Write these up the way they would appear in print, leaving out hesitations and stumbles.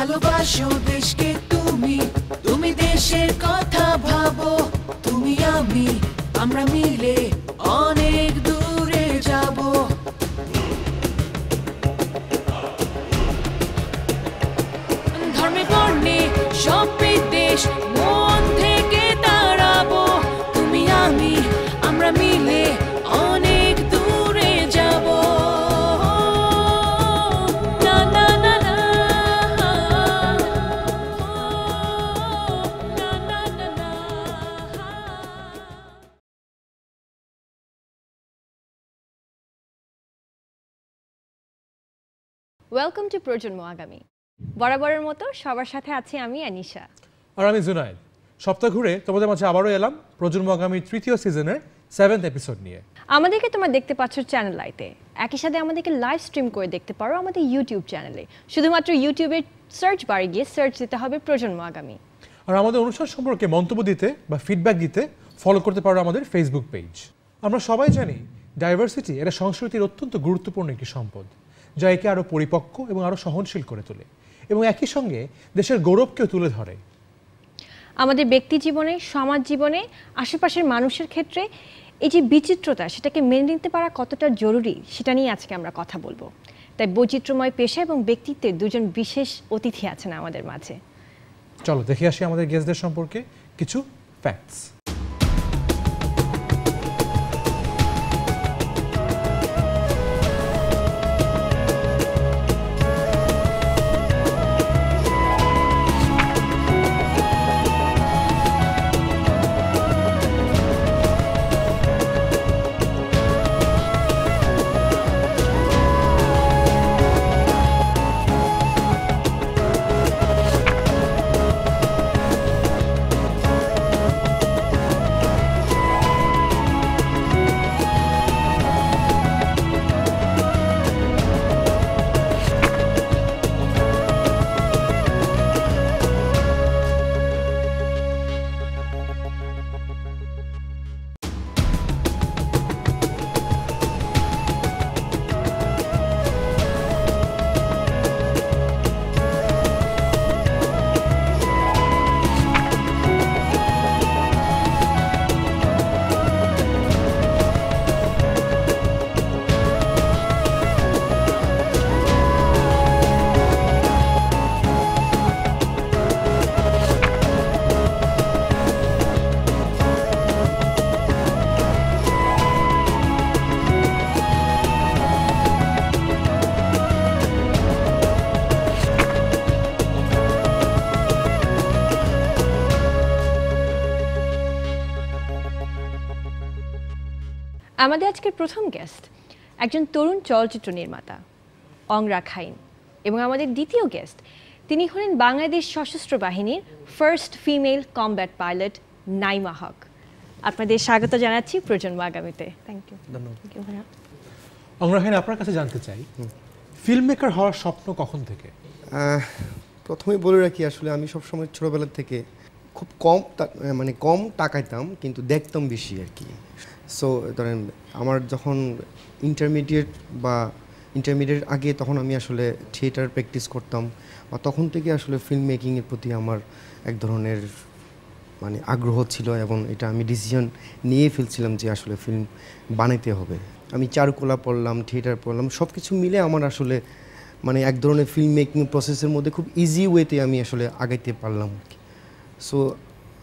ভালোবাসো দেশকে তুমি, তুমি দেশের কথা ভাবো, তুমি আমি আমরা মিলে অনেক দূরে যাব। ধর্মে বর্ণে সব বিদ্বেষ মন থেকে তাড়াবো, তুমি আমি আমরা মিলে অনেক দূরে যাব। না না না না, না না না না। ওয়েলকাম টু প্রজন্ম আগামী। বরাবরের মতো সবার সাথে আছি আমি আনিশা আর আমি জুনায়েদ। সপ্তাহ ঘুরে তোমাদের মাঝে আবারও এলাম প্রজন্ম আগামীর 3য় সিজনের 7th এপিসোড নিয়ে। আমাদেরকে তোমরা দেখতে পাচ্ছ চ্যানেল আইতে, একই সাথে আমাদেরকে লাইভ স্ট্রিম করে দেখতে পারো আমাদের ইউটিউব চ্যানেলে। শুধুমাত্র ইউটিউবের সার্চ বারে গিয়ে সার্চ দিতে হবে প্রজন্ম আগামী। আর আমাদের অনুষ্ঠান সম্পর্কে মন্তব্য দিতে বা ফিডব্যাক দিতে ফলো করতে পারো আমাদের ফেসবুক পেজ। আমরা সবাই জানি ডাইভার্সিটি এটা সংস্কৃতির অত্যন্ত গুরুত্বপূর্ণ একটি সম্পদ, যা একে আরও পরিপক্ক এবং আরও সহনশীল করে তোলে এবং একই সঙ্গে দেশের গৌরবকেও তুলে ধরে। আমাদের ব্যক্তি জীবনে, সমাজ জীবনে, আশেপাশের মানুষের ক্ষেত্রে এই যে বিচিত্রতা, সেটাকে মেনে নিতে পারা কতটা জরুরি সেটা নিয়ে আজকে আমরা কথা বলবো। তাই বৈচিত্র্যময় পেশা এবং ব্যক্তিত্বের দুজন বিশেষ অতিথি আছেন আমাদের মাঝে। চলো দেখে আসি আমাদের গেস্টদের সম্পর্কে কিছু ফ্যাক্টস। আমাদের আজকের প্রথম গেস্ট একজন তরুণ চলচ্চিত্র নির্মাতা অংরা খাইন, এবং আমাদের দ্বিতীয় গেস্ট তিনি হলেন বাংলাদেশ সশস্ত্র বাহিনীর first female combat pilot Naima Haque. আপনাদের স্বাগত জানাচ্ছি প্রজন্ম আগামীতে। Thank you. ধন্যবাদ। অংরা খাইন, আপনার কাছে জানতে চাই ফিল্ম মেকার হওয়ার স্বপ্ন কখন থেকে? প্রথমেই বলে রাখি, আসলে আমি সবসময় ছোটোবেলা থেকে খুব কম টাকাইতাম, কিন্তু দেখতাম বেশি আর কি। সো ধরেন আমার যখন ইন্টারমিডিয়েট আগে, তখন আমি আসলে থিয়েটার প্র্যাকটিস করতাম, বা তখন থেকে আসলে ফিল্ম মেকিংয়ের প্রতি আমার এক ধরনের আগ্রহ ছিল, এবং এটা আমি ডিসিশন নিয়ে ফেলছিলাম যে আসলে ফিল্ম বানাইতে হবে। আমি চারুকলা পড়লাম, থিয়েটার পড়লাম, সব কিছু মিলে আমার আসলে এক ধরনের ফিল্ম মেকিং প্রসেসের মধ্যে খুব ইজি ওয়েতে আমি আসলে আগাইতে পারলাম আর কি। সো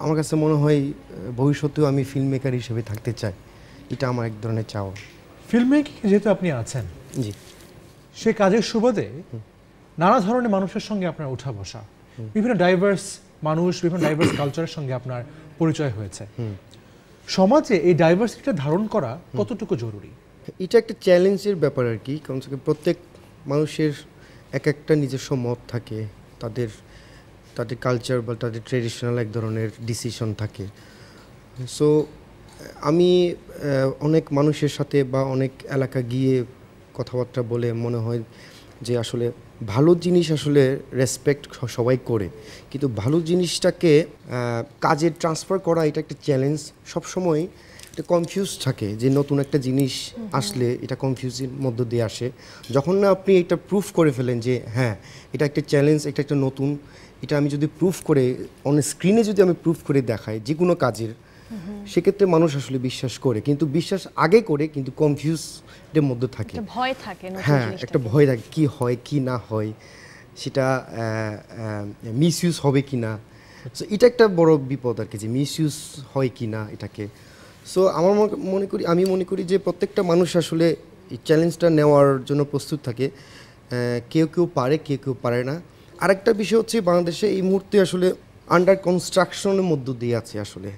আমার কাছে মনে হয় ভবিষ্যতেও আমি ফিল্ম মেকার হিসেবে থাকতে চাই, এটা আমার এক ধরনের চাওয়া। ফিল্ম মেকিং যেহেতু আপনি আছেন, জি, সে কাজের সুবাদে নানা ধরনের মানুষের সঙ্গে আপনার ওঠা বসা, বিভিন্ন ডাইভার্স মানুষ, বিভিন্ন ডাইভার্স কালচারের সঙ্গে আপনার পরিচয় হয়েছে। সমাজে এই ডাইভার্সিটিটা ধারণ করা কতটুকু জরুরি? এটা একটা চ্যালেঞ্জের ব্যাপার আর কি, কারণ প্রত্যেক মানুষের এক একটা নিজস্ব মত থাকে, তাদের কালচার বা তাদের ট্রেডিশনাল এক ধরনের ডিসিশন থাকে। সো আমি অনেক মানুষের সাথে বা অনেক এলাকা গিয়ে কথাবার্তা বলে মনে হয় যে আসলে ভালো জিনিস আসলে রেসপেক্ট সবাই করে, কিন্তু ভালো জিনিসটাকে কাজে ট্রান্সফার করা এটা একটা চ্যালেঞ্জ। সবসময় এটা কনফিউজ থাকে যে নতুন একটা জিনিস আসলে এটা কনফিউজের মধ্য দিয়ে আসে। যখন না আপনি এটা প্রুফ করে ফেলেন যে হ্যাঁ এটা একটা চ্যালেঞ্জ, এটা একটা নতুন, এটা আমি যদি প্রুফ করে অন স্ক্রিনে যদি আমি প্রুফ করে দেখাই যে কোনো কাজের, সেক্ষেত্রে মানুষ আসলে বিশ্বাস করে, কিন্তু বিশ্বাস আগে করে কিন্তু কনফিউজের মধ্যে থাকে, একটা ভয় থাকে নতুন হ্যাঁ জিনিসটা একটা ভয় থাকে কি হয় কি না হয়, সেটা মিসইউজ হবে কি না। সো এটা একটা বড় বিপদ আর কি, যে মিসইউজ হয় কি না এটাকে। সো আমার আমি মনে করি যে প্রত্যেকটা মানুষ আসলে এই চ্যালেঞ্জটা নেওয়ার জন্য প্রস্তুত থাকে। কেউ কেউ পারে, কেউ কেউ পারে না। আরেকটা বিষয় হচ্ছে বাংলাদেশে এই মুহূর্তে আসলে আন্ডার কনস্ট্রাকশনের মধ্য দিয়ে আছে আসলে।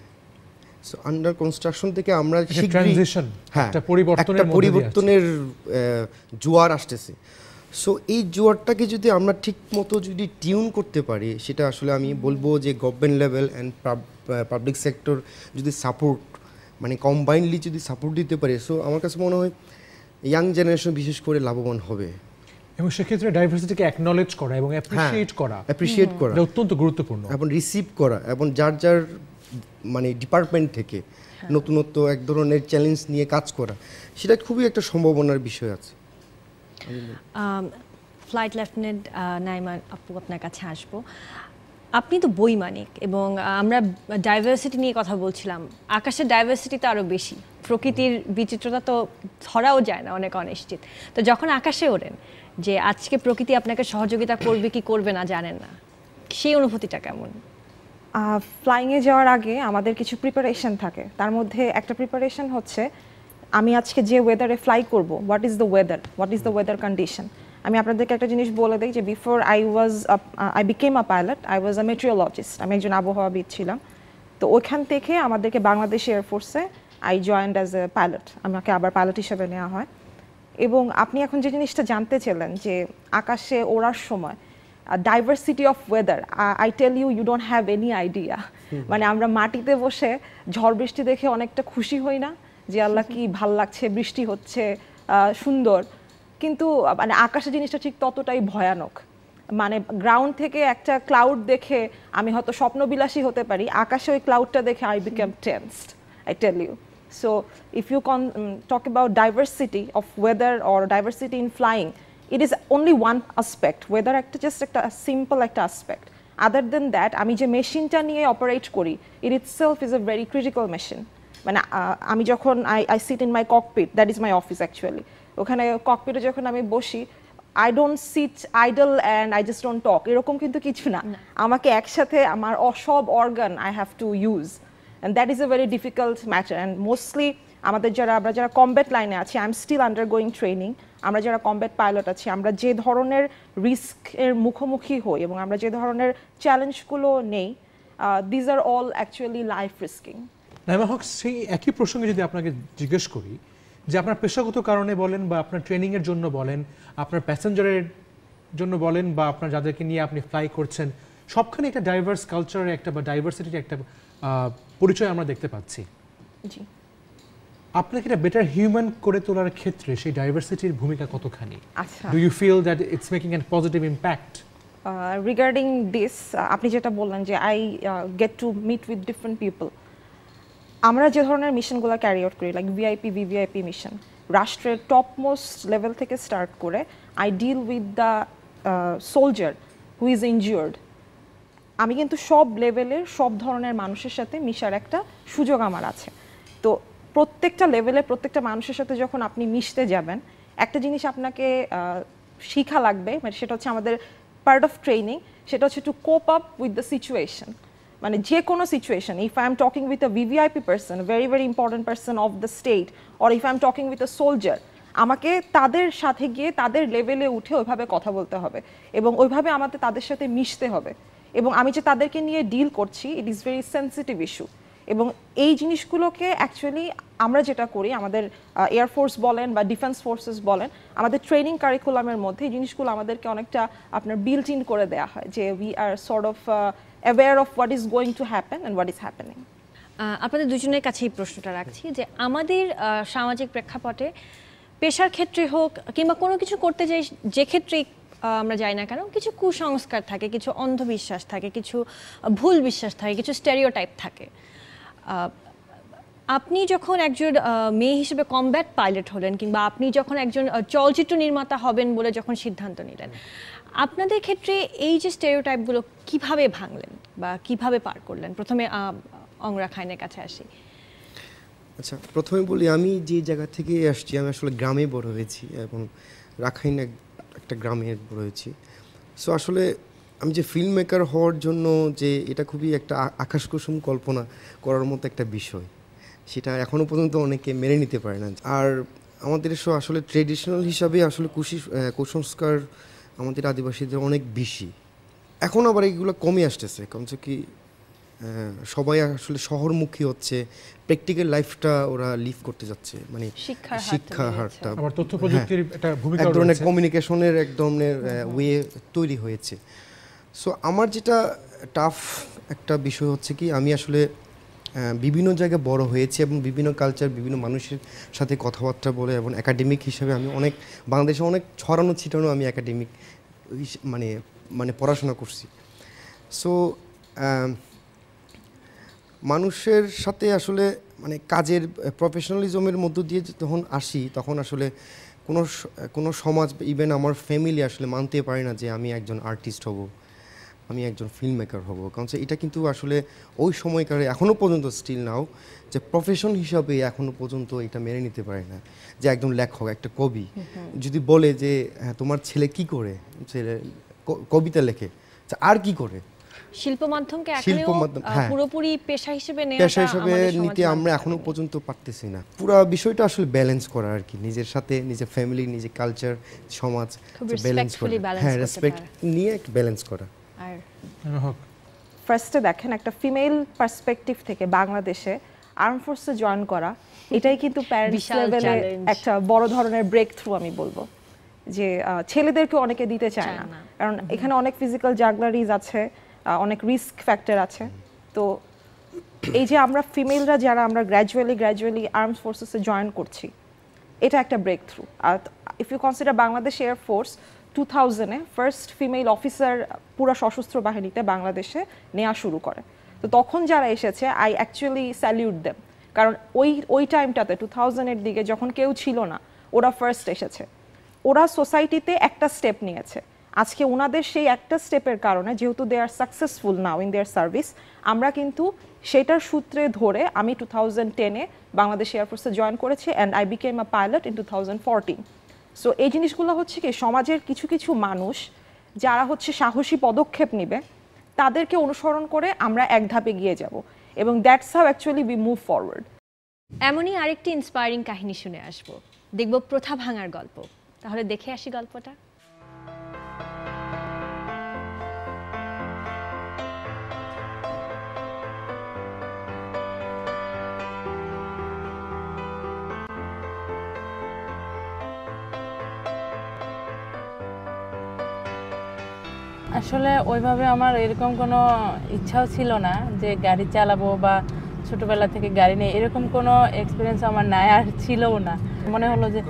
সো আন্ডার কনস্ট্রাকশন থেকে আমরা ট্রানজিশন, একটা পরিবর্তনের জোয়ার আসতেছে। সো এই জোয়ারটাকে যদি আমরা ঠিক মতো যদি টিউন করতে পারি, সেটা আসলে আমি বলবো যে government level and public sector যদি সাপোর্ট, মানে কম্বাইনলি যদি সাপোর্ট দিতে পারে, সো আমার কাছে মনে হয় ইয়াং জেনারেশন বিশেষ করে লাভবান হবে। এবং সেক্ষেত্রে ডাইভার্সিটিকে অ্যাকনলেজ করা এবং অ্যাপ্রিশিয়েট করা এটা অত্যন্ত গুরুত্বপূর্ণ, এবং রিসিভ করা, এবং যার যার মানে ডিপার্টমেন্ট থেকে নতুনত্ব এক ধরনের চ্যালেঞ্জ নিয়ে কাজ করা, সেটা খুবই একটা সম্ভাবনার বিষয় আছে। ফ্লাইট লেফটেন্যান্ট নাইমা আপু, আপনার কাছে আসবো। আপনি তো বৈমানিক, এবং আমরা ডাইভার্সিটি নিয়ে কথা বলছিলাম। আকাশের ডাইভার্সিটি তো আরও বেশি, প্রকৃতির বিচিত্রতা তো ধরাও যায় না অনেক অনিশ্চিত। তো যখন আকাশে ওড়েন, যে আজকে প্রকৃতি আপনাকে সহযোগিতা করবে কি করবে না জানেন না, সেই অনুভূতিটা কেমন? ফ্লাইংয়ে যাওয়ার আগে আমাদের কিছু প্রিপারেশন থাকে। তার মধ্যে একটা প্রিপারেশন হচ্ছে আমি আজকে যে ওয়েদারে ফ্লাই করব, what is the weather condition. আমি আপনাদেরকে একটা জিনিস বলে দিই যে before I became a pilot, I was a meteorologist, আমি একজন আবহাওয়াবিদ ছিলাম। তো ওইখান থেকে আমাদেরকে বাংলাদেশ এয়ারফোর্সে I joined as a pilot, আমাকে আবার পাইলট হিসেবে নেওয়া হয়। এবং আপনি এখন যে জিনিসটা জানতে চাইলেন যে আকাশে ওড়ার সময় diversity of weather, I tell you, you don't have any idea. মানে আমরা মাটিতে বসে ঝড় বৃষ্টি দেখে অনেকটা খুশি হই না যে আল্লাহ কি ভাল লাগছে, বৃষ্টি হচ্ছে, সুন্দর, কিন্তু মানে আকাশে জিনিসটা ঠিক ততটাই ভয়ানক। মানে গ্রাউন্ড থেকে একটা ক্লাউড দেখে আমি হয়তো স্বপ্নবিলাসী হতে পারি, আকাশে ওই ক্লাউডটা দেখে I become tensed, I tell you. So if you talk about diversity of weather or diversity in flying, it is only one aspect. Weather just a simple aspect. Other than that, আমি যে মেশিনটা নিয়ে operate করি, it itself is a very critical machine. মানে আমি যখন I sit in my cockpit, that is my office actually. ওখানে ককপিটে যখন আমি বসি, I don't sit idle and I just don't talk. এরকম কিন্তু কিছু না, আমাকে একসাথে আমার সব organ I have to use. And that is a very difficult matter. And mostly আমরা যারা কমব্যাট লাইনে আছি, I am still undergoing training, আমরা যারা কমব্যাট পাইলট আছি, আমরা যে ধরনের রিস্কের মুখোমুখি হই এবং আমরা যে ধরনের চ্যালেঞ্জগুলো নেই, these are all actually life risking. Naima Haque, সেই একই প্রসঙ্গে যদি আপনাকে জিজ্ঞেস করি যে আপনার পেশাগত কারণে বলেন বা আপনার ট্রেনিংয়ের জন্য বলেন, আপনার প্যাসেঞ্জারের জন্য বলেন, বা আপনার যাদেরকে নিয়ে আপনি ফ্লাই করছেন, সবখানে একটা ডাইভার্স কালচারের একটা বা ডাইভার্সিটির একটা পরিচয় আমরা দেখতে পাচ্ছি। জি, আপনাকে এটা বেটার হিউম্যান করে তোলার ক্ষেত্রে সেই ডাইভার্সিটির ভূমিকা কতখানি? আচ্ছা, do you feel that it's making an positive impact? Regarding this, আপনি যেটা বললেন যে I get to meet with different people, আমরা যে ধরনের মিশনগুলো ক্যারি আউট করি, লাইক ভিআইপি, ভিভিআইপি মিশন, রাষ্ট্রের টপ মোস্ট লেভেল থেকে স্টার্ট করে I deal with the soldier who is injured. আমি কিন্তু সব লেভেলের সব ধরনের মানুষের সাথে মিশার একটা সুযোগ আমার আছে। তো প্রত্যেকটা লেভেলে প্রত্যেকটা মানুষের সাথে যখন আপনি মিশতে যাবেন, একটা জিনিস আপনাকে শিখা লাগবে, মানে সেটা হচ্ছে আমাদের পার্ট অফ ট্রেনিং, সেটা হচ্ছে two cope up with the situation. মানে যে কোনো situation, if I am talking with a VVIP person, very very important person of the state, or if I am talking with a soldier, আমাকে তাদের সাথে গিয়ে তাদের লেভেলে উঠে ওইভাবে কথা বলতে হবে এবং ওইভাবে আমাদের তাদের সাথে মিশতে হবে। এবং আমি যে তাদেরকে নিয়ে ডিল করছি, it is very sensitive issue. এবং এই জিনিসগুলোকে অ্যাকচুয়ালি আমরা যেটা করি, আমাদের এয়ারফোর্স বলেন বা ডিফেন্স ফোর্সেস বলেন, আমাদের ট্রেনিং কারিকুলামের মধ্যে এই জিনিসগুলো আমাদেরকে অনেকটা আপনার বিল্ট ইন করে দেওয়া হয়, যে we are sort of aware of what is going to happen and what is happening. আপনাদের দুজনের কাছে এই প্রশ্নটা রাখছি যে আমাদের সামাজিক প্রেক্ষাপটে পেশার ক্ষেত্রে হোক কিংবা কোনো কিছু করতে যাই, যে ক্ষেত্রেই আমরা যাই না কেন, কিছু কুসংস্কার থাকে, কিছু অন্ধবিশ্বাস থাকে, কিছু ভুল বিশ্বাস থাকে, কিছু স্টেরিওটাইপ থাকে। আপনি যখন একজন মেয়ে হিসেবে কমব্যাট পাইলট হলেন কিংবা আপনি যখন একজন চলচ্চিত্র নির্মাতা হবেন বলে যখন সিদ্ধান্ত নিলেন, আপনাদের ক্ষেত্রে এই যে স্টেরিওটাইপগুলো কিভাবে ভাঙলেন বা কিভাবে পার করলেন? প্রথমে অংরা খাইনের কাছে আসি। আচ্ছা, প্রথমে বলি আমি যে জায়গা থেকে আসছি, আমি আসলে গ্রামে বড় হয়েছি এবং রাখাইন একটা গ্রামে বড় হয়েছি। সো আসলে আমি যে ফিল্ম মেকার হওয়ার জন্য যে এটা খুবই একটা আকাশকুসুম কল্পনা করার মতো একটা বিষয়, সেটা এখনও পর্যন্ত অনেকে মেনে নিতে পারে না। আর আমাদের আসলে ট্রেডিশনাল হিসাবে আসলে কুসংস্কার আমাদের আদিবাসীদের অনেক বেশি। এখন আবার এইগুলো কমে আসতেছে, কারণ কি সবাই আসলে শহরমুখী হচ্ছে, প্র্যাকটিক্যাল লাইফটা ওরা লিভ করতে যাচ্ছে, মানে শিক্ষা হারটা, আবার তথ্য প্রযুক্তির একটা ভূমিকা এক ধরনের রয়েছে, কমিউনিকেশনের এক ধরনের ওয়ে তৈরি হয়েছে। সো আমার যেটা টাফ একটা বিষয় হচ্ছে কি, আমি আসলে বিভিন্ন জায়গায় বড় হয়েছি এবং বিভিন্ন কালচার, বিভিন্ন মানুষের সাথে কথাবার্তা বলে এবং একাডেমিক হিসাবে আমি অনেক বাংলাদেশে অনেক ছড়ানো ছিটানো আমি একাডেমিক মানে পড়াশোনা করছি। সো মানুষের সাথে আসলে মানে কাজের প্রফেশনালিজমের মধ্য দিয়ে যখন আসি, তখন আসলে কোনো সমাজ, ইভেন আমার ফ্যামিলি আসলে মানতে পারে না যে আমি একজন আর্টিস্ট হব, আমি একজন ফিল্ম মেকার হব। কারণ এটা কিন্তু আসলে ওই সময়কারে এখনও পর্যন্ত স্টিল নাও যে প্রফেশন হিসাবে এখনও পর্যন্ত এটা মেনে নিতে পারে না যে একজন লেখক, একটা কবি যদি বলে যে তোমার ছেলে কি করে, ছেলে কবিতা লেখে, আর কি করে, শিল্প মাধ্যমকে পুরোপুরি পেশা হিসেবে নিতে আমরা এখনো পর্যন্ত পারতেছি না। পুরো বিষয়টা আসলে ব্যালেন্স করা আর কি, নিজের সাথে নিজের ফ্যামিলি, নিজের কালচার, সমাজ ব্যালেন্স করা, হ্যাঁ, রেসপেক্ট নিয়ে একটু ব্যালেন্স করা। আর ফার্স্টে দেখেন, একটা ফিমেল পার্সপেক্টিভ থেকে বাংলাদেশে আর্ম ফোর্সে জয়েন করা, এটাই কিন্তু প্যারেন্টস লেভেলে একটা বড় ধরনের ব্রেক থ্রু আমি বলবো, যে ছেলেদেরকে অনেকে দিতে চায় না, কারণ এখানে অনেক ফিজিক্যাল জাগলারিজ আছে, অনেক রিস্ক ফ্যাক্টর আছে। তো এই যে আমরা ফিমেলরা যারা আমরা গ্র্যাজুয়ালি আর্মস ফোর্সেসে জয়েন করছি, এটা একটা ব্রেক থ্রু। আর if you consider Bangladesh air force 2000-এ ফার্স্ট ফিমেল অফিসার পুরো সশস্ত্র বাহিনীতে বাংলাদেশে নেওয়া শুরু করে। তো তখন যারা এসেছে, আই অ্যাকচুয়ালি স্যালিউট দেম, কারণ ওই টাইমটাতে 2000-এর দিকে যখন কেউ ছিল না, ওরা ফার্স্ট এসেছে, ওরা সোসাইটিতে একটা স্টেপ নিয়েছে। আজকে ওনাদের সেই একটা স্টেপের কারণে, যেহেতু they are successful now in their service, আমরা কিন্তু সেটার সূত্রে ধরে আমি 2010-এ বাংলাদেশ এয়ারফোর্সে জয়েন করেছি and I became a pilot in 2014। So এই জিনিসগুলো হচ্ছে কি, সমাজের কিছু কিছু মানুষ যারা হচ্ছে সাহসী পদক্ষেপ নেবে, তাদেরকে অনুসরণ করে আমরা এক ধাপে গিয়ে যাব, এবং that's how actually we move forward. এমনই আরেকটি ইন্সপায়ারিং কাহিনী শুনে আসবো, দেখব প্রথা ভাঙার গল্প। তাহলে দেখে আসি গল্পটা। আসলে ওইভাবে আমার এরকম কোনো ইচ্ছাও ছিল না যে গাড়ি চালাবো বা ছোটবেলা থেকে গাড়ি নিয়ে এরকম কোনো এক্সপিরিয়েন্স আমার নাই, আর ছিলও না। মনে হলো যে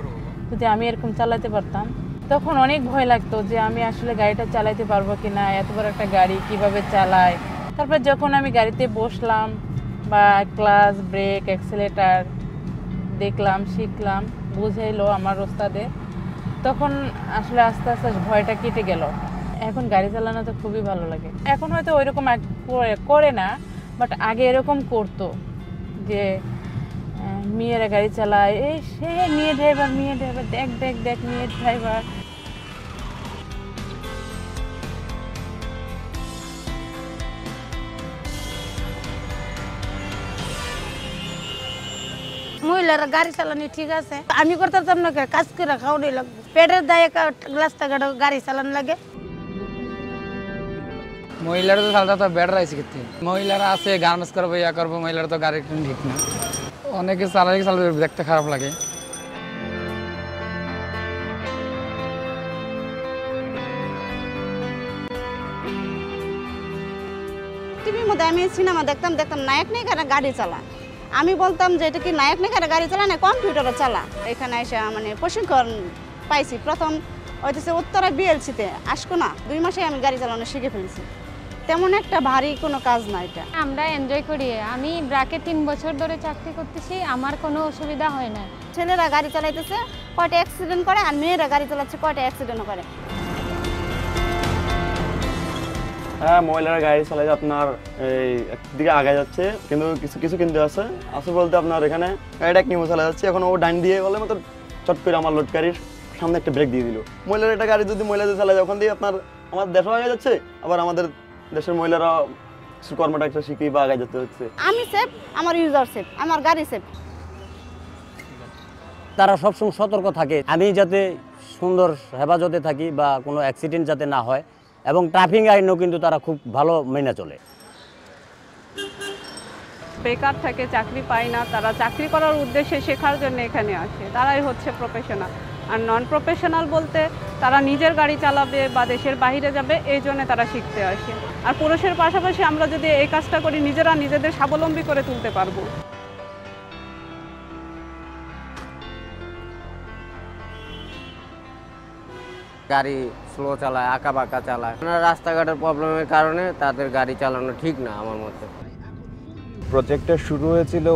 যদি আমি এরকম চালাতে পারতাম, তখন অনেক ভয় লাগতো যে আমি আসলে গাড়িটা চালাতে পারবো কি না, এত বড় একটা গাড়ি কিভাবে চালায়। তারপর যখন আমি গাড়িতে বসলাম বা ক্লাচ, ব্রেক, অ্যাক্সিলারেটর দেখলাম, শিখলাম, বুঝাইলো আমার ওস্তাদে, তখন আসলে আস্তে আস্তে ভয়টা কেটে গেল। এখন গাড়ি চালানো তো খুবই ভালো লাগে। এখন হয়তো ওইরকম করে না, বাট আগে এরকম করতো যে মেয়েরা গাড়ি চালায়, এই সে মেয়ে ড্রাইভার, দেখ দেখ দেখ মেয়ে ড্রাইভার। মহিলারা গাড়ি চালানো ঠিক আছে, আমি করতাম না, কাজ করে খাওয়ানি লাগবে, পেটের দায়ে গ্লাসটা গাড়ি চালানো লাগে। মহিলারা তো চালাতে তো বেটার আছে, কিন্তু মহিলারা আছে গার্মেন্টস করবো, ইয়া করবো, মহিলারা তো গাড়ি ঠিক না, অনেকে চালাতে দেখতে খারাপ লাগে। টিভির মধ্যে আমি সিনেমা দেখতাম, নায়ক নায়িকারা গাড়ি চালা, আমি বলতাম যে এটা কি নায়ক নায়িকারা গাড়ি চালা না কম্পিউটারে চালা। এখানে এসে মানে প্রশিক্ষণ পাইছি। প্রথম হইতেছে উত্তরা বিএলসিতে, আসকো না 2 মাসে আমি গাড়ি চালানো শিখে ফেলেছি। তেমন একটা ভারী কোনো কাজ না এটা। আমরা এনজয় করি। আমি ব্রাকে 3 বছর ধরে চাকরি করতেছি, আমার কোনো অসুবিধা হয় না। ছেলেরা গাড়ি চালাইতেছে কয়টা অ্যাক্সিডেন্ট করে, আর মেয়েরা গাড়ি চালাচ্ছে কয়টা অ্যাক্সিডেন্ট করে। হ্যাঁ, মহিলারা গাড়ি চালায় আপনার এই একদিকে আগে যাচ্ছে, কিন্তু কিছু কিছু কিন্তু আছে বলতে আপনার এখানে গাড়িটা এক নিয়মে চালা যাচ্ছে, এখন ও ডাইন দিয়ে বলে মতো চট করে আমার লোড গাড়ির সামনে একটা ব্রেক দিয়ে দিল। মহিলারা একটা গাড়ি যদি মহিলাদের চালায় ওখান দিয়ে আপনার আমার দেশও আগে যাচ্ছে, আবার আমাদের দেশের মহিলারা কর্মটা একটা শিখেই বা আগে যেতে হচ্ছে। আমি সেফ, আমার ইউজার সেফ, আমার গাড়ি সেফ। তারা সবসময় সতর্ক থাকে আমি যাতে সুন্দর হেফাজতে থাকি বা কোনো অ্যাক্সিডেন্ট যাতে না হয়, এবং ট্রাফিক আইনও কিন্তু তারা খুব ভালো মেনে চলে। বেকার থাকে, চাকরি পায় না, তারা চাকরি করার উদ্দেশ্যে শেখার জন্য এখানে আসে, তারাই হচ্ছে প্রফেশনাল। আর নন প্রফেশনাল বলতে তারা নিজের গাড়ি চালাবে বা দেশের বাইরে যাবে, এই জন্য তারা শিখতে আসে। আর পুরুষের পাশাপাশি আমরা যদি এই কাজটা করি, নিজেরা নিজেদের স্বাবলম্বী করে তুলতে পারবো। গাড়ি স্লো চালায়, আঁকা বাঁকা চালায়, রাস্তাঘাটের প্রবলেমের কারণে তাদের গাড়ি চালানো ঠিক না আমার মতে। প্রজেক্টটা শুরু হয়েছিল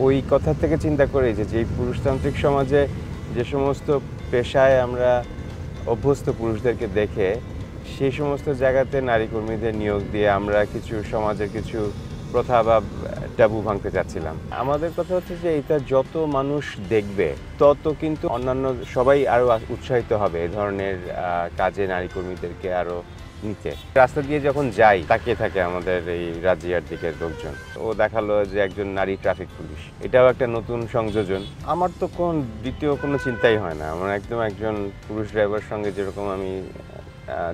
ওই কথা থেকে চিন্তা করে যে এই পুরুষতান্ত্রিক সমাজে যে সমস্ত পেশায় আমরা অভ্যস্ত পুরুষদেরকে দেখে সেই সমস্ত জায়গাতে নারী কর্মীদের নিয়োগ দিয়ে আমরা কিছু সমাজের কিছু প্রথা বা ট্যাবু ভাঙতে চাচ্ছিলাম। আমাদের কথা হচ্ছে যে এটা যত মানুষ দেখবে তত কিন্তু অন্যান্য সবাই আরও উৎসাহিত হবে এই ধরনের কাজে নারী কর্মীদেরকে আরও নিতে। রাস্তা দিয়ে যখন যাই তাকিয়ে থাকে আমাদের এই রাজিয়ার দিকের লোকজন, ও দেখালো যে একজন নারী ট্রাফিক পুলিশ, এটাও একটা নতুন সংযোজন। আমার তো দ্বিতীয় কোনো চিন্তাই হয় না, আমার একদম একজন পুরুষ ড্রাইভার সঙ্গে যেরকম আমি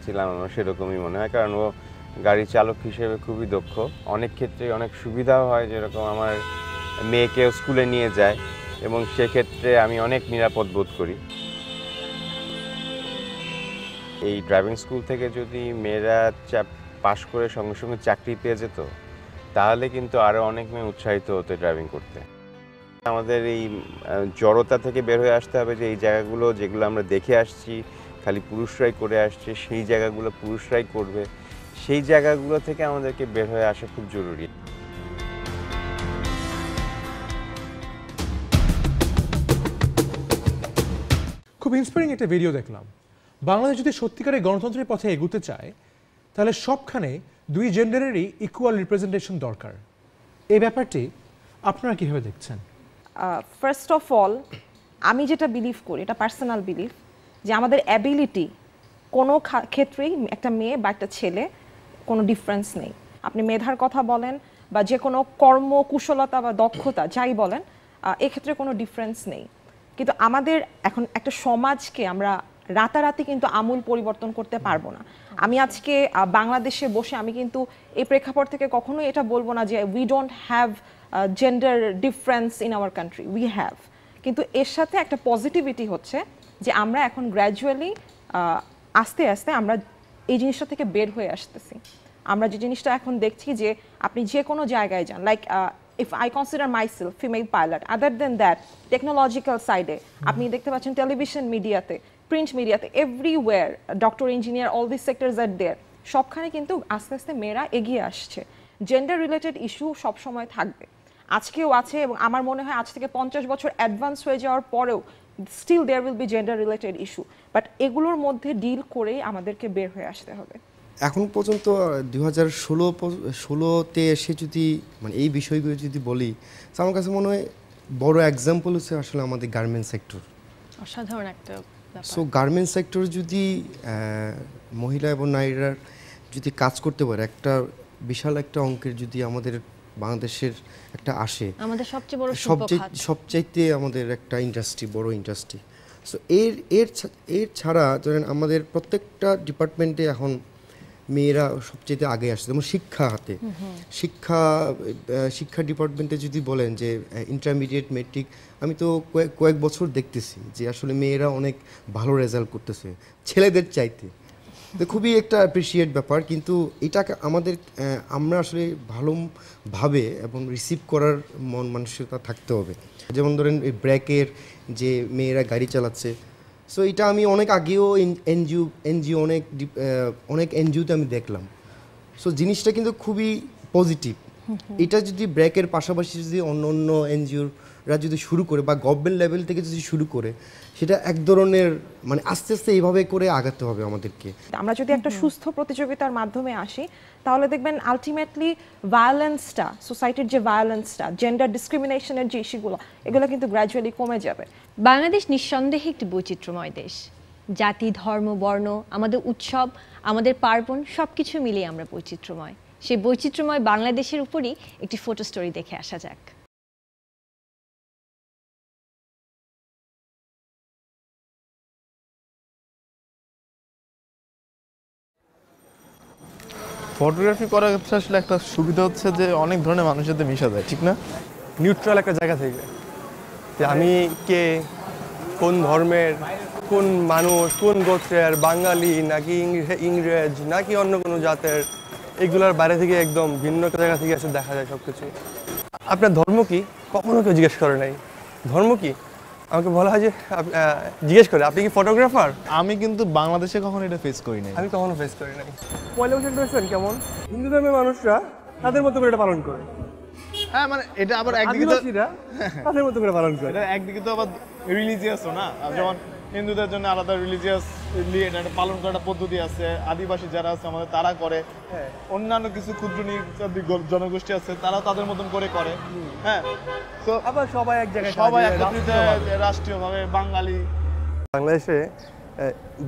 ছিলাম আমার সেরকমই মনে হয়, কারণ ও গাড়ি চালক হিসেবে খুবই দক্ষ। অনেক ক্ষেত্রে অনেক সুবিধাও হয়, যেরকম আমার মেয়েকেও স্কুলে নিয়ে যায় এবং সেক্ষেত্রে আমি অনেক নিরাপদ বোধ করি। এই ড্রাইভিং স্কুল থেকে যদি মেয়েরা পাশ করে সঙ্গে সঙ্গে চাকরি পেয়ে যেত তাহলে কিন্তু আরও অনেক মেয়ে উৎসাহিত হতো ড্রাইভিং করতে। আমাদের এই জড়তা থেকে বের হয়ে আসতে হবে যে এই জায়গাগুলো যেগুলো আমরা দেখে আসছি খালি পুরুষরাই করে আসছে, সেই জায়গাগুলো পুরুষরাই করবে, সেই জায়গাগুলো থেকে আমাদেরকে বের হয়ে আসা খুব জরুরি। খুব ইন্সপায়ারিং একটা ভিডিও দেখলাম। বাংলাদেশ যদি সত্যিকারের গণতন্ত্রের পথে এগোতে চায় তাহলে সবখানে দুই জেন্ডারেরই ইকুয়াল রিপ্রেজেন্টেশন দরকার। এই ব্যাপারটি আপনারা কীভাবে দেখছেন? ফার্স্ট অফ অল আমি যেটা বিলিভ করি, এটা পার্সোনাল বিলিভ, যে আমাদের অ্যাবিলিটি কোনো ক্ষেত্রেই একটা মেয়ে বা একটা ছেলে কোনো ডিফারেন্স নেই। আপনি মেধার কথা বলেন বা যে কোনো কর্মকুশলতা বা দক্ষতা যাই বলেন, এক্ষেত্রে কোনো ডিফারেন্স নেই। কিন্তু আমাদের এখন একটা সমাজকে আমরা রাতারাতি কিন্তু আমূল পরিবর্তন করতে পারবো না। আমি আজকে বাংলাদেশে বসে আমি কিন্তু এই প্রেক্ষাপট থেকে কখনোই এটা বলবো না যে we don't have gender difference in our country, we have. কিন্তু এর সাথে একটা পজিটিভিটি হচ্ছে যে আমরা এখন গ্র্যাজুয়ালি আস্তে আস্তে আমরা এই জিনিসটা থেকে বের হয়ে আসতেছি। আমরা যে জিনিসটা এখন দেখছি যে আপনি যে কোনো জায়গায় যান, like if I consider myself female pilot, other than that technological side আপনি দেখতে পাচ্ছেন টেলিভিশন মিডিয়াতে, প্রিন্ট মিডিয়াতে, everywhere doctor engineer all this sectors are there, সবখানে কিন্তু আস্তে আস্তে মেয়েরা এগিয়ে আসছে। জেন্ডার রিলেটেড ইস্যু সবসময় থাকবে, আজকেও আছে, এবং আমার মনে হয় আজ থেকে 50 বছর অ্যাডভান্স হয়ে যাওয়ার পরেও still there will be gender related issue, but এগুলোর মধ্যে ডিল করেই আমাদেরকে বের হয়ে আসতে হবে। এখন পর্যন্ত 2016-তে এসে যদি মানে এই বিষয়গুলো যদি বলি, আমার কাছে মনে হয় বড় এক্সাম্পল হচ্ছে আসলে আমাদের গার্মেন্টস সেক্টর। অসাধারণ একটা সো গার্মেন্টস সেক্টর যদি মহিলা এবং নারীরা যদি কাজ করতে পারে, একটা বিশাল একটা অঙ্কের যদি আমাদের বাংলাদেশের একটা আসে, আমাদের সবচেয়ে বড় সবচাইতে আমাদের একটা ইন্ডাস্ট্রি, বড় ইন্ডাস্ট্রি। সো এর ছাড়া ধরেন আমাদের প্রত্যেকটা ডিপার্টমেন্টে এখন মেয়েরা সবচেয়ে আগে আসছে। যেমন শিক্ষা হাতে, শিক্ষা ডিপার্টমেন্টে যদি বলেন যে ইন্টারমিডিয়েট মেট্রিক, আমি তো কয়েক বছর দেখতেছি যে আসলে মেয়েরা অনেক ভালো রেজাল্ট করতেছে ছেলেদের চাইতে। তো খুবই একটা অ্যাপ্রিসিয়েট ব্যাপার, কিন্তু এটাকে আমরা আসলে ভালোভাবে এবং রিসিভ করার মন মানসিকতা থাকতে হবে। যেমন ধরেন এই ব্রেকের যে মেয়েরা গাড়ি চালাচ্ছে, সো এটা আমি অনেক আগেও এনজিও অনেক এনজিওতে আমি দেখলাম। সো জিনিসটা কিন্তু খুবই পজিটিভ। এটা যদি ব্র্যাকের পাশাপাশি যদি অন্য অন্য এনজিওরা যদি শুরু করে বা গভর্নমেন্ট লেভেল থেকে যদি শুরু করে, সেটা এক ধরনের মানে আস্তে আস্তে এইভাবে করে আগাতে হবে আমাদেরকে। আমরা যদি একটা সুস্থ প্রতিযোগিতার মাধ্যমে আসি, তাহলে দেখবেন আলটিমেটলি ভায়োলেন্সটা, সোসাইটির যে ভায়োলেন্সটা, জেন্ডার ডিসক্রিমিনেশনের যে ইস্যুগুলো, এগুলো কিন্তু গ্র্যাজুয়ালি কমে যাবে। বাংলাদেশ নিঃসন্দেহে একটি বৈচিত্র্যময় দেশ। জাতি, ধর্ম, বর্ণ, আমাদের উৎসব, আমাদের পার্বণ সব কিছু মিলিয়ে আমরা বৈচিত্র্যময়। সেই বৈচিত্র্যময় বাংলাদেশের উপরই একটি ফটো স্টোরি দেখে আসা যাক। ফটোগ্রাফি করার আসলে একটা সুবিধা হচ্ছে যে অনেক ধরনের মানুষের সাথে মিশা যায়, ঠিক না? নিউট্রাল একটা জায়গা থেকে, যে আমি কে, কোন ধর্মের, কোন মানুষ, কোন গোত্রের, বাঙালি নাকি ইংরেজ নাকি অন্য কোনো জাতের, এগুলোর বাইরে থেকে একদম ভিন্ন একটা জায়গা থেকে এসে দেখা যায় সব কিছু। আপনার ধর্ম কি? কখনো কেউ জিজ্ঞেস করে নাই। ধর্ম কি? আমাকে বলা হয় যে জিজ্ঞেস করে আপনি কি ফটোগ্রাফার? আমি কিন্তু বাংলাদেশে কখনো এটা ফেস করি নাই। আমি কখনো ফেস করি নাই। পয়লা বৈশাখ দেখছেন কেমন হিন্দু ধর্মের মানুষরা তাদের মতো করে এটা পালন করে। হ্যাঁ, মানে এটা আবার একদিকে তো তাদের মতো করে পালন করে, এটা একদিকে তো আবার রিলিজিয়াসও না। যেমন হিন্দুদের জন্য আলাদা রিলিজিয়াসলি এটা পালন করার পদ্ধতি আছে, আদিবাসী যারা আছে আমাদের তারা করে, অন্যান্য কিছু ক্ষুদ্র জনগোষ্ঠী আছে তারা তাদের মতন করে করে। হ্যাঁ, তো আবার সবাই এক জায়গায়, সবাই একত্রিত রাষ্ট্রীয়ভাবে বাঙালি। বাংলাদেশে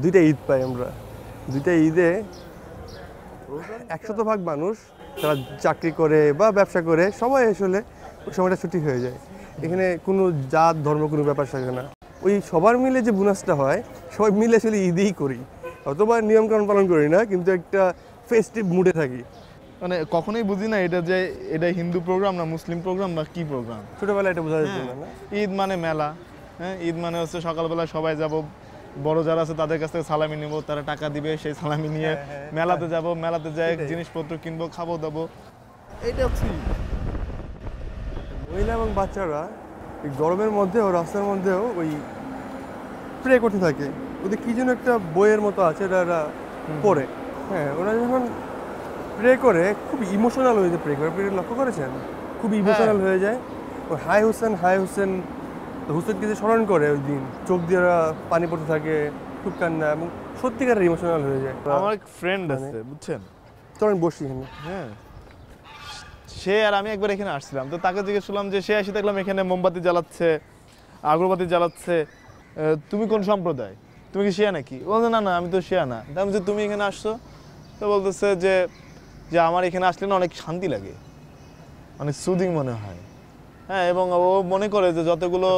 দুইটা ঈদ পাই আমরা। দুইটা ঈদে 100% মানুষ যারা চাকরি করে বা ব্যবসা করে সবাই আসলে সময়টা ছুটি হয়ে যায়। এখানে কোনো জাত ধর্ম কোনো ব্যাপার থাকে না। ওই সবার মিলে যে বোনাসটা হয়, সবাই মিলে আসলে ঈদেই করি, অথবা নিয়মকানুন পালন করি না, কিন্তু একটা ফেস্টিভ মুডে থাকি। মানে কখনোই বুঝি না এটা যে এটা হিন্দু প্রোগ্রাম না মুসলিম প্রোগ্রাম না কি প্রোগ্রাম। ছোটবেলায় এটা বোঝা যেত না। ঈদ মানে মেলা। হ্যাঁ, ঈদ মানে হচ্ছে সকালবেলা সবাই যাব, বড় যারা আছে তাদের কাছ থেকে সালামি নেব, তারা টাকা দিবে, সেই সালামি নিয়ে মেলাতে যাব, মেলাতে যাই জিনিসপত্র কিনবো, খাবো দাবো, এইটা হচ্ছে। মহিলা এবং বাচ্চারা গরমের মধ্যেও রাস্তার মধ্যেও ওই প্রে করতে থাকে। ওদের কি যেন একটা বইয়ের মতো আছে, এটা পড়ে। হ্যাঁ, ওরা যখন প্রে করে খুব ইমোশনাল হয়ে যায়। প্রে করে, আপনি লক্ষ্য করেছেন? খুব ইমোশনাল হয়ে যায়। ও হাই হোসেন হাই হোসেন, হুসেনকে যে স্মরণ করে ওই দিন, চোখ দিয়ে পানি পড়তে থাকে, খুব কান্না, এবং সত্যিকারের ইমোশনাল হয়ে যায়। আমার এক ফ্রেন্ড আছে, বুঝছেন? চলেন বসি এখানে। হ্যাঁ, সে আর আমি একবার এখানে আসছিলাম, তো তাকে জিজ্ঞেস করলাম যে সে এসে দেখলাম এখানে মোমবাতি জ্বালাচ্ছে, আগরবাতি জ্বালাচ্ছে। তুমি কোন সম্প্রদায়? তুমি কি শিয়া নাকি? বলছে না না, আমি তো শিয়া না। আমি যে তুমি এখানে আসছো, তো বলতেছে যে যে আমার এখানে আসলে না অনেক শান্তি লাগে, অনেক সুদিং মনে হয়। হ্যাঁ, এবং ও মনে করে যে যতগুলো,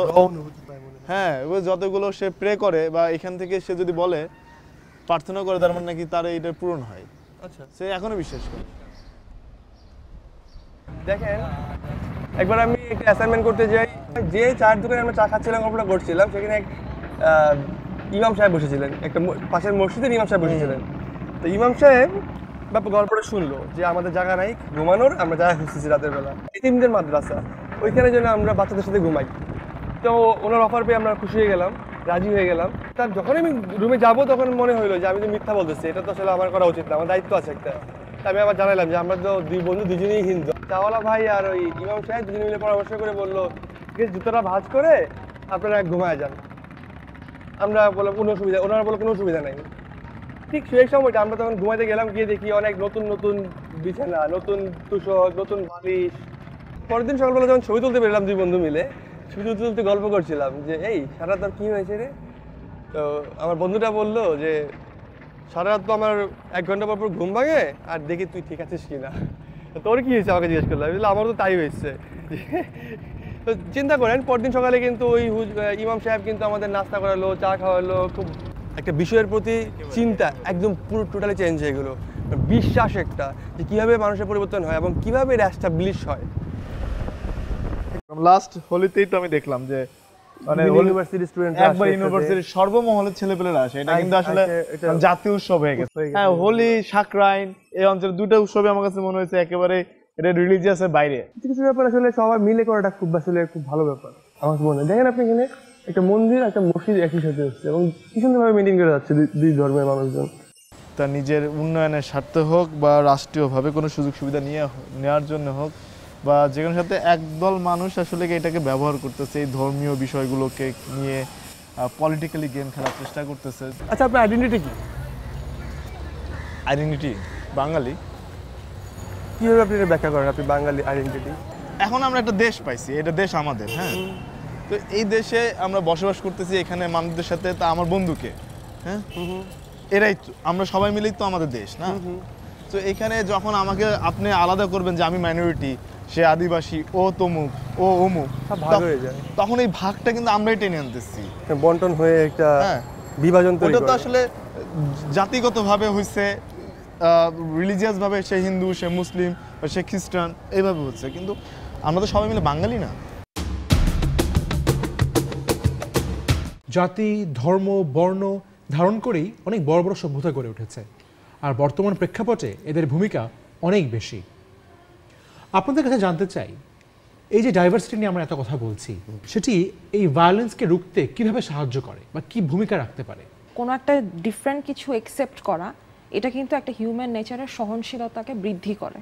হ্যাঁ, ও যতগুলো সে প্রে করে বা এখান থেকে সে যদি বলে প্রার্থনা করে, তার মানে নাকি তার এটা পূরণ হয়। আচ্ছা, সে এখনো বিশ্বাস করে। দেখেন, একবার আমি একটা অ্যাসাইনমেন্ট করতে যাই, যে চায়ের দোকানে আমরা চা খাচ্ছিলাম, গল্পটা করছিলাম, সেখানে এক ইমাম সাহেব বসেছিলেন, একটা পাশের মসজিদের ইমাম সাহেব বসেছিলেন। তো ইমাম সাহেব গল্পটা শুনলো যে আমাদের জায়গা নাই ঘুমানোর, আমরা জায়গা খুঁজতেছি রাতের বেলা, এতিমদের মাদ্রাসা, ওইখানে যেন আমরা বাচ্চাদের সাথে ঘুমাই। তো ওনার অফার পেয়ে আমরা খুশি হয়ে গেলাম, রাজি হয়ে গেলাম। তার যখন আমি রুমে যাবো তখন মনে হইলো যে আমি তো মিথ্যা বলতেছি, এটা তো আসলে আমার করা উচিত না, আমার দায়িত্ব আছে একটা। আমি আবার জানালাম যে আমরা তো দুই বন্ধু, দুজনেই হিন্দু। চাওয়ালা ভাই আর ওই ইমাম সাহেব দুজনে মিলে পরামর্শ করে বললো, ঠিক আছে, জুতোটা ভাঁজ করে আপনারা ঘুমায় যান। আমরা বললাম কোনো অসুবিধা, ওনারা বললো কোনো অসুবিধা নাই। ঠিক সেই সময়টা আমরা তখন ঘুমাইতে গেলাম, গিয়ে দেখি অনেক নতুন নতুন বিছানা, নতুন তুষক, নতুন বালিশ। পরের দিন সকালবেলা যখন ছবি তুলতে বেরলাম দুই বন্ধু মিলে, ছবি তুলতে তুলতে গল্প করছিলাম যে এই সারা রাত কী হয়েছে রে? তো আমার বন্ধুটা বললো যে সারা রাত তো আমার 1 ঘন্টা পর ঘুম ভাঙে, আর দেখি তুই ঠিক আছিস কি না। তোর কী হয়েছে আমাকে জিজ্ঞেস করলাম, আমারও তো তাই হয়েছে। তো চিন্তা করেন, পরদিন সকালে কিন্তু ওই ইমাম সাহেব কিন্তু আমাদের নাস্তা করালো, চা খাওয়ালো। খুব একটা বিষয়ের প্রতি চিন্তা একদম পুরো টোটালি চেঞ্জ হয়ে গেলো। বিশ্বাস একটা যে কীভাবে মানুষের পরিবর্তন হয় এবং কীভাবে এটা এস্টাবলিশ হয়। লাস্ট হোলিতেই তো আমি দেখলাম যে মানে ইউনিভার্সিটি স্টুডেন্ট, একবার ইউনিভার্সিটির সর্বমহলের ছেলেপেলেরা আসে। এটা কিন্তু আসলে জাতীয় উৎসব হয়ে গেছে। হ্যাঁ, হোলি, সাকরাইন, এই অঞ্চলের দুটো উৎসবে আমার কাছে মনে হয়েছে একেবারে এটা রিলিজিয়াসের বাইরে। কিছু কিছু ব্যাপার আসলে সবাই মিলে করাটা খুব আসলে খুব ভালো ব্যাপার আমার মনে হয়। দেখেন আপনি এখানে একটা মন্দির, একটা মসজিদ একই সাথে হচ্ছে এবং কি সুন্দরভাবে মেনটেন করে যাচ্ছে দুই ধর্মের মানুষজন। তার নিজের উন্নয়নের স্বার্থে হোক বা রাষ্ট্রীয়ভাবে কোনো সুযোগ সুবিধা নেওয়ার জন্য হোক বা যে কোনো সাথে একদল মানুষ আসলে এটাকে ব্যবহার করতেছে এই ধর্মীয় বিষয়গুলোকে নিয়ে পলিটিক্যালি গেম খেলার চেষ্টা করতেছে। আচ্ছা, আপনার আইডেন্টিটি কি? আইডেন্টিটি বাঙালি। কীভাবে আপনি এটা ব্যাখ্যা করেন আপনি বাঙালি আইডেন্টিটি? এখন আমরা একটা দেশ পাইছি, এটা দেশ আমাদের, হ্যাঁ। তো এই দেশে আমরা বসবাস করতেছি, এখানে মানুষদের সাথে, তা আমার বন্ধুকে, হ্যাঁ, এরাই তো, আমরা সবাই মিলেই তো আমাদের দেশ না। তো এখানে যখন আমাকে আপনি আলাদা করবেন যে আমি মাইনরিটি, সে আদিবাসী, ও তমুক, ও অমুক, ভাগ হয়ে যায়, তখন এই ভাগটা কিন্তু আমরাই টেনে আনতেছি, বন্টন হয়ে একটা বিভাজন তৈরি। ওটা তো আসলে জাতিগতভাবে হইছে, রিলিজিয়াসভাবে সে হিন্দু, সে মুসলিম, সে খ্রিস্টান, এইভাবে হচ্ছে, কিন্তু আমরা তো সবাই মিলে বাঙালি না। জাতি, ধর্ম, বর্ণ ধারণ করেই অনেক বড় বড় সভ্যতা গড়ে উঠেছে, আর বর্তমান প্রেক্ষাপটে এদের ভূমিকা অনেক বেশি। আপনাদের কাছে জানতে চাই, এই যে ডাইভার্সিটি নিয়ে আমরা এত কথা বলছি, সেটি এই ভায়োলেন্সকে রুখতে কিভাবে সাহায্য করে বা কি ভূমিকা রাখতে পারে? কোনো একটা ডিফারেন্ট কিছু একসেপ্ট করা, এটা কিন্তু একটা হিউম্যান নেচারের সহনশীলতাকে বৃদ্ধি করে,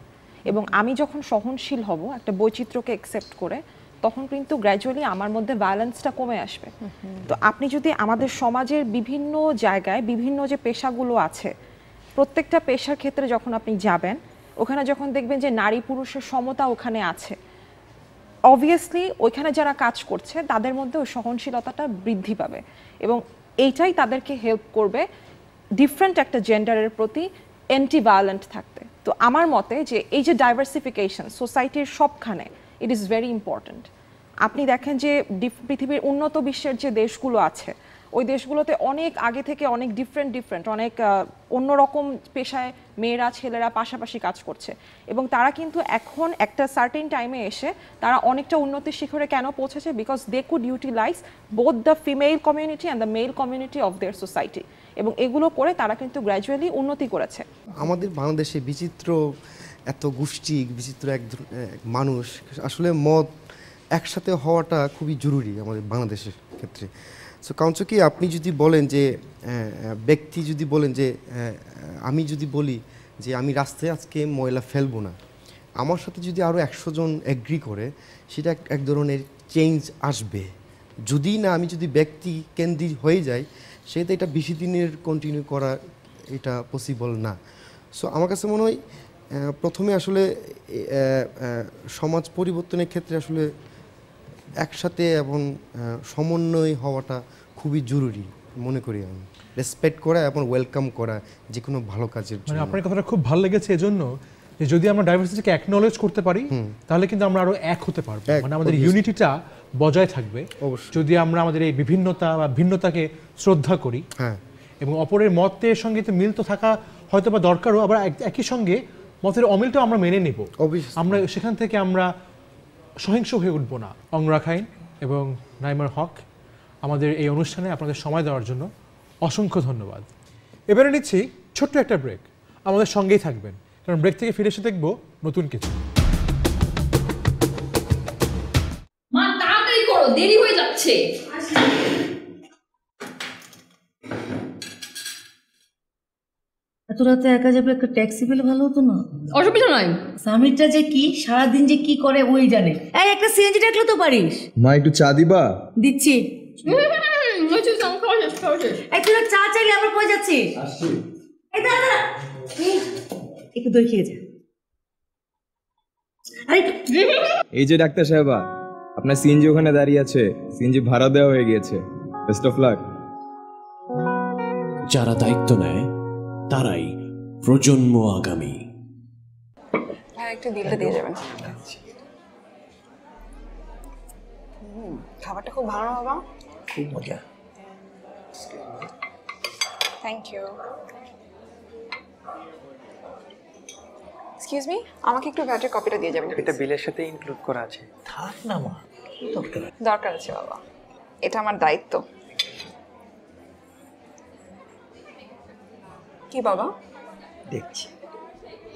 এবং আমি যখন সহনশীল হব একটা বৈচিত্র্যকে একসেপ্ট করে, তখন কিন্তু গ্র্যাজুয়ালি আমার মধ্যে ব্যালেন্সটা কমে আসবে। তো আপনি যদি আমাদের সমাজের বিভিন্ন জায়গায় বিভিন্ন যে পেশাগুলো আছে, প্রত্যেকটা পেশার ক্ষেত্রে যখন আপনি যাবেন, ওখানে যখন দেখবেন যে নারী পুরুষের সমতা ওখানে আছে, অবভিয়াসলি ওইখানে যারা কাজ করছে তাদের মধ্যে ওই সহনশীলতাটা বৃদ্ধি পাবে, এবং এইটাই তাদেরকে হেল্প করবে ডিফারেন্ট একটা জেন্ডারের প্রতি অ্যান্টি ভায়োলেন্ট থাকতে। তো আমার মতে যে এই যে ডাইভার্সিফিকেশন সোসাইটির সবখানে, ইট ইজ ভেরি ইম্পর্ট্যান্ট। আপনি দেখেন যে পৃথিবীর উন্নত বিশ্বের যে দেশগুলো আছে, ওই দেশগুলোতে অনেক আগে থেকে অনেক ডিফারেন্ট অনেক অন্যরকম পেশায় মেয়েরা ছেলেরা পাশাপাশি কাজ করছে, এবং তারা কিন্তু এখন একটা সার্টেন টাইমে এসে তারা অনেকটা উন্নতির শিখরে কেন পৌঁছেছে? Because they could utilize both the female community and the male community of their society, এবং এগুলো করে তারা কিন্তু গ্র্যাজুয়ালি উন্নতি করেছে। আমাদের বাংলাদেশে বিচিত্র এত গোষ্ঠী, বিচিত্র এক মানুষ, আসলে মত একসাথে হওয়াটা খুবই জরুরি আমাদের বাংলাদেশের ক্ষেত্রে। সো কারণ কি আপনি যদি বলেন যে ব্যক্তি যদি বলেন যে আমি যদি বলি যে আমি রাস্তায় আজকে ময়লা ফেলবো না, আমার সাথে যদি আরও 100 জন এগ্রি করে, সেটা এক ধরনের চেঞ্জ আসবে। যদি না আমি যদি ব্যক্তি কেন্দ্রিক হয়ে যাই, সেটা এটা বেশি দিনের কন্টিনিউ করা এটা পসিবল না। সো আমার কাছে মনে হয় প্রথমে আসলে সমাজ পরিবর্তনের ক্ষেত্রে আসলে একসাথে এবং সমন্বয় হওয়াটা খুবই জরুরি মনে করি আমি। রেসপেক্ট করা এবং ওয়েলকাম করা যে কোনো ভালো কাজের জন্য। মানে আপনার কথাটা খুব ভালো লেগেছে এজন্য যে যদি আমরা ডাইভার্সিটিকে অ্যাকনলেজ করতে পারি, তাহলে কিন্তু আমরা আরো এক হতে পারবো, মানে আমাদের ইউনিটিটা বজায় থাকবে যদি আমরা আমাদের এই বিভিন্নতা বা ভিন্নতাকে শ্রদ্ধা করি। এবং অপরের মতের সঙ্গে তো মিল তো থাকা হয়তো বা দরকারও, আবার একই সঙ্গে মতের অমিলটাও আমরা মেনে নেব, আমরা সেখান থেকে আমরা সহিংস হয়ে উঠবো না। অংরা খাইন এবং নাইমার হক, আমাদের এই অনুষ্ঠানে আপনাদের সময় দেওয়ার জন্য অসংখ্য ধন্যবাদ। এবারে নিচ্ছি ছোট্ট একটা ব্রেক, আমাদের সঙ্গেই থাকবেন, কারণ ব্রেক থেকে ফিরে এসে দেখবো নতুন কিছু। মা তাড়াতাড়ি করো, দেরি হয়ে যাচ্ছে। এত রাতে একা যাবে, একটা ট্যাক্সি পেলে ভালো হতো না? অসুবিধা নয়, স্বামীরটা যে কি সারাদিন যে কি করে ওই জানে। এই একটা সিএনজি ডাকলে তো পারিস। মা একটু চা দিবা? দিচ্ছি। একটু চা চাইলে আবার কই যাচ্ছিস? আসছি। এই দাঁড়া দাঁড়া, একটু দই খেয়ে যা। এই যে ডাক্তার সাহেবা, আপনার সিএনজি ওখানে দাঁড়িয়ে আছে, সিএনজি ভাড়া দেওয়া হয়ে গিয়েছে। Best of luck. যারা দায়িত্ব নেয় তারাই প্রজন্ম আগামী। একটু দিলটা দিয়ে যাবেন। খাবারটা খুব ভালো বাবা, খুব মজা। Thank you. এক্সকিউজ মি, আমাকে একটু ভ্যাটের কপিটা দিয়ে যাবেন। এটা বিলের সাথে ইনক্লুড করা আছে। থাক না মা, দরকার আছে বাবা, এটা আমার দায়িত্ব। কি বাবা? দেখছি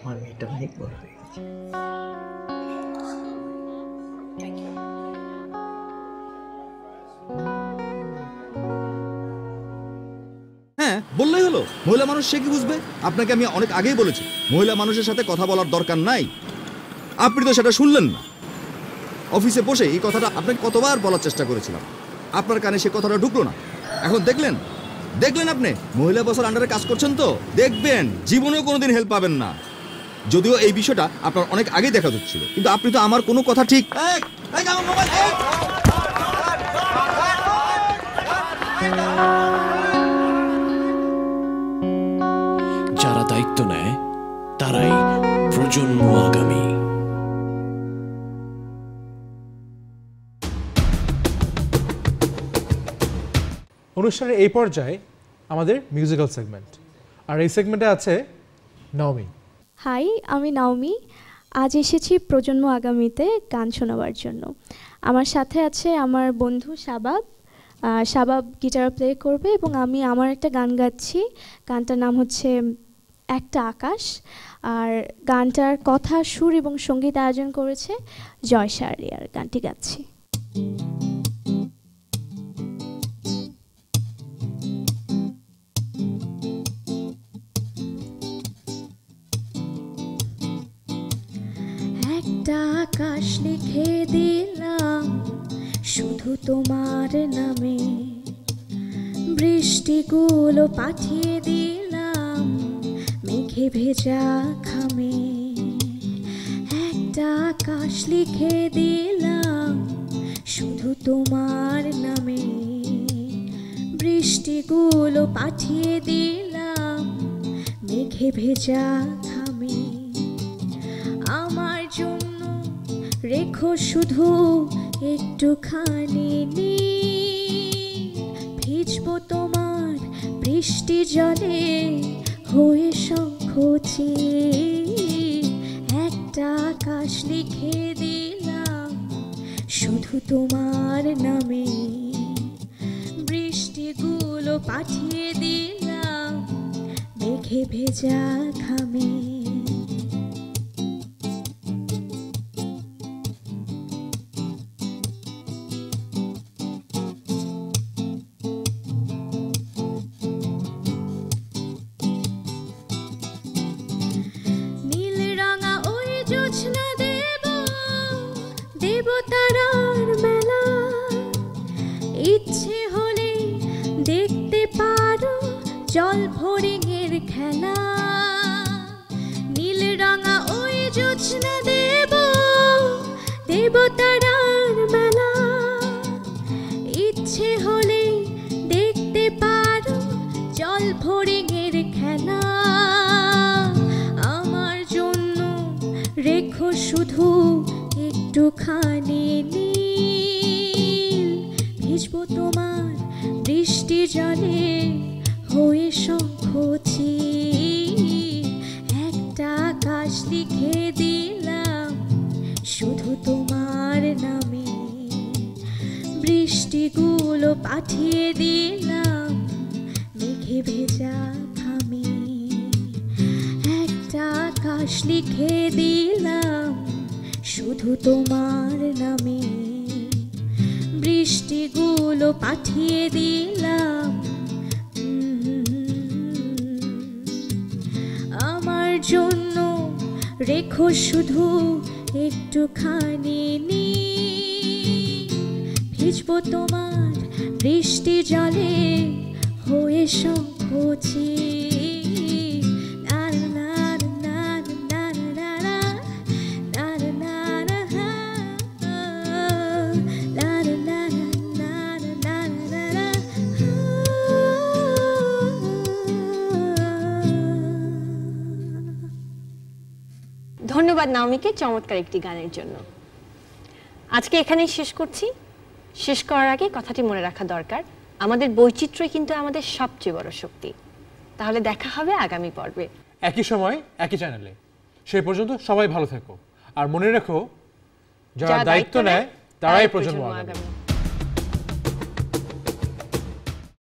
আমার মেয়েটা অনেক বড় হয়ে গেছে। হ্যাঁ বললেই হলো। হলো? মহিলা মানুষ সে কি বুঝবে? আপনাকে আমি অনেক আগেই বলেছি মহিলা মানুষের সাথে কথা বলার দরকার নাই। আপনি তো সেটা শুনলেন না। অফিসে বসে এই কথাটা আপনাকে কতবার বলার চেষ্টা করেছিলাম, আপনার কানে সে কথাটা ঢুকলো না। এখন দেখলেন আপনি মহিলা বসের আন্ডারে কাজ করছেন, তো দেখবেন জীবনেও কোনোদিন হেল্প পাবেন না। যদিও এই বিষয়টা আপনার অনেক আগেই দেখা যাচ্ছিল, কিন্তু আপনি তো আমার কোনো কথা ঠিক যারা দায়িত্ব নেয় তারাই প্রজন্ম আগামী। অনুষ্ঠানের এই পর্যায়ে আমাদের মিউজিক্যাল সেগমেন্ট, আর এই সেগমেন্টে আছে নাওমি। হাই, আমি নাওমি। আজ এসেছি প্রজন্ম আগামীতে গান শোনাবার জন্য। আমার সাথে আছে আমার বন্ধু শাবাব। শাবাব গিটার প্লে করবে এবং আমি আমার একটা গান গাচ্ছি। গানটার নাম হচ্ছে একটা আকাশ, আর গানটার কথা, সুর এবং সঙ্গীত আয়োজন করেছে জয় শাহরিয়ার। গানটি গাচ্ছি। একটা আকাশ লিখে দিলাম শুধু তোমার নামে, বৃষ্টিগুলো পাঠিয়ে দিলাম মেঘে ভেজা খামে। একটা আকাশ লিখে দিলাম শুধু তোমার নামে, বৃষ্টিগুলো পাঠিয়ে দিলাম মেঘে ভেজা খামে। আমার জন্য রেখো শুধু একটুখানি নীল, ভিজবো তোমার বৃষ্টি জলে হয়ে শঙ্খচিল। একটা আকাশ লিখে দিলাম শুধু তোমার নামে, বৃষ্টিগুলো পাঠিয়ে দিলাম মেঘে ভেজা খামে। তারার মেলা, ইচ্ছে হলে দেখতে পারো জল ভরিঙের খেলা। নীল রঙা ওই জোছনা দেব তারার মেলা, ইচ্ছে হলে দেখতে পারো জল ভরিঙের খেলা। আমার জন্য রেখো শুধু একটুখানি নীল, ভিজবো তোমার বৃষ্টি জলে হয়ে শঙ্খচিল। একটা আকাশ লিখে দিলাম শুধু তোমার নামে, বৃষ্টিগুলো পাঠিয়ে দিলাম মেঘে ভেজা খামে। একটা আকাশ লিখে দিলাম শুধু তোমার নামে, বৃষ্টিগুলো পাঠিয়ে দিলাম। আমার জন্য রেখো শুধু একটুখানি নীল, ভিজবো তোমার বৃষ্টি জলে হয়ে শঙ্খচিল। ধন্যবাদ নাওমিকে চমৎকার একটি গানের জন্য। আজকে এখানেই শেষ করছি। শেষ করার আগে কথাটি মনে রাখা দরকার, আমাদের বৈচিত্র্যই কিন্তু আমাদের সবচেয়ে বড় শক্তি। তাহলে দেখা হবে আগামী পর্বে একই সময় একই চ্যানেলে। সেই পর্যন্ত সবাই ভালো থেকো, আর মনে রেখো যারা দায়িত্ব নেয় তারাই প্রজন্ম আগামী।